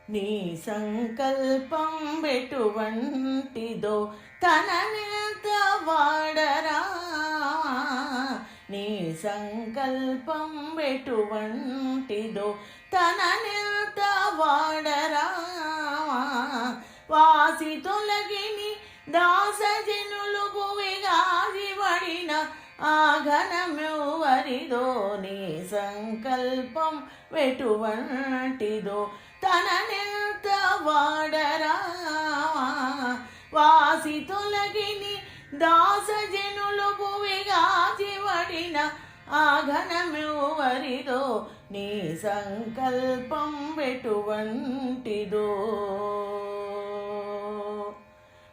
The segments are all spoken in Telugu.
నీ సంకల్పం ఎటువంటిదో తననెంత వాడరా. నీ సంకల్పం ఎటువంటిదో తననెంత వాడరా. వాసి తొలగిని దాసజనులు భువిగాజివడిన ఆ ఘనమెవరిదో. నీ సంకల్పం ఎటువంటిదో తననెంత వాడరా. వాసి తొలగిని దాసజనులు భువిగాజివడిన ఆ ఘనమెవరిదో. నీ సంకల్పం ఎటువంటిదో.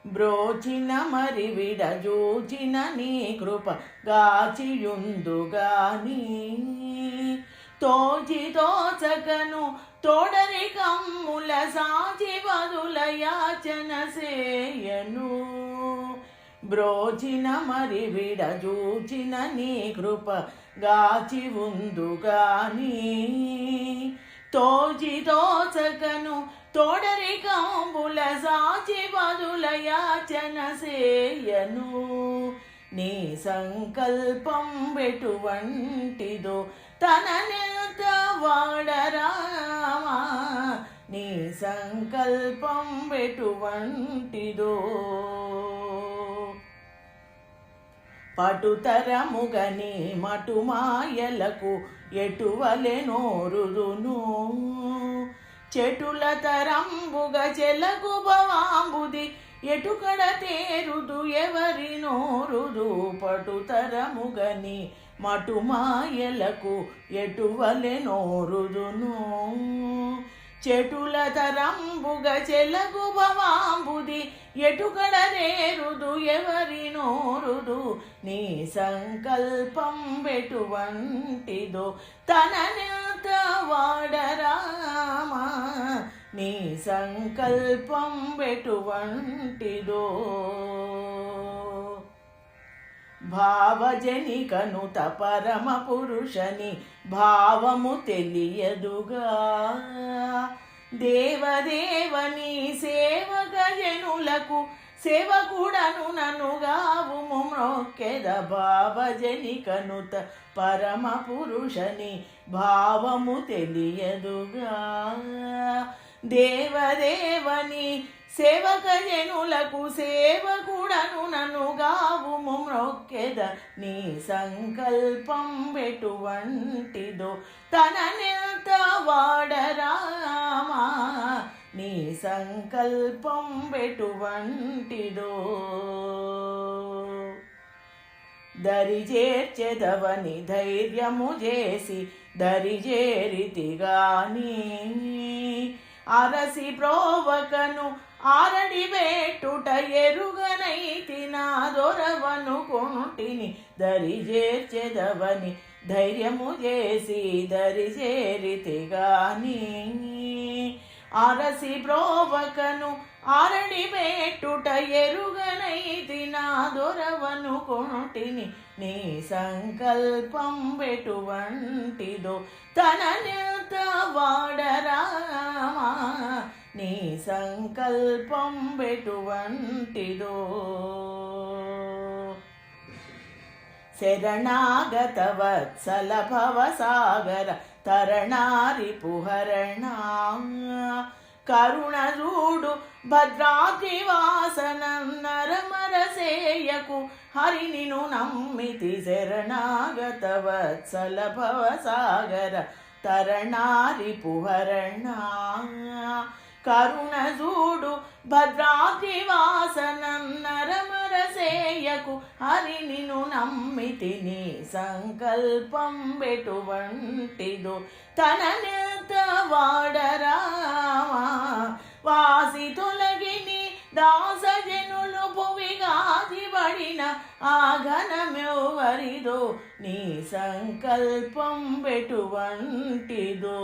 బ్రోచిన మరి విడజూచిన నీ కృప గాచియుందుగాని తోచి తోచకను తోడరి కమ్ముల సాచి బదుల యాచన సేయను. బ్రోచిన మరి విడజూచిన నీ కృప గాచి ఉందుగాని తోచి తోచకను తోడరి కంబుల సాచి బదుల యాచన సేయను. నీ సంకల్పం ఎటువంటిదో తననెంత వాడరా. నీ సంకల్పం ఎటువంటిదో. పటుతరముగని మటుమాయలకు ఎటువలె నోరుదును. చెటుల తరంబుగ చెలకు భవాంబుది ఎటుకడ తేరుదు ఎవరి నోరుదు. పటుతరముగని మటుమాయలకు ఎటువలె నోరుదును. చెటుల తరంబుగ చెలకు భవాంబుది ఎటుకడ తేరుదు ఎవరి నోరుదు. నీ సంకల్పం ఎటువంటిదో తననెంత వాడరా. నీ సంకల్పం ఎటువంటిదో. భావజనికనుత పరమ పురుషని భావము తెలియదుగా. దేవదేవని సేవక జనులకు సేవకుడను ననుగావుము మ్రొక్కెద. భావజనికనుత పరమ పురుషని భావము తెలియదుగా. దేవదేవని సేవక జనులకు సేవకుడను ననుగావుము మ్రొక్కెద. నీ సంకల్పం ఎటువంటిదో తననెంత వాడరా. నీ సంకల్పం ఎటువంటిదో. దరిచేర్చెదవని ధైర్యము చేసి దరిచేరితిగాని అరసి ప్రోవకను ఆరడి వేటుట ఎరుగనైతి నా దొరవనుకొంటిని. దరిచేర్చెదవని ధైర్యము చేసి దరిచేరితిగాని అరసి ప్రోవకను ఆరడి వేటుట ఎరుగనైతి నా దొరవనుకొంటిని. నీ సంకల్పం ఎటువంటిదో తననెంత వాడరా. నీ సంకల్పం ఎటువంటిదో. శరణాగత వత్సల భవసాగర తరణారి పుహరణ కరుణ చూడు భద్రాద్రి వాసనం నరమరసేయకు హరి నిను నమ్మితి. శరణాగత వత్సల భవసాగర తరణారి పుహరణ కరుణ చూడు భద్రాద్రి వాసనం నరమరసేయకు హరి నిను నమ్మితి. నీ సంకల్పం ఎటువంటిదో తననెంత వాడరా. వాసి తొలగిని దాసజనులు భువిగాజివడిన ఆ ఘనమెవరిదో. నీ సంకల్పం ఎటువంటిదో.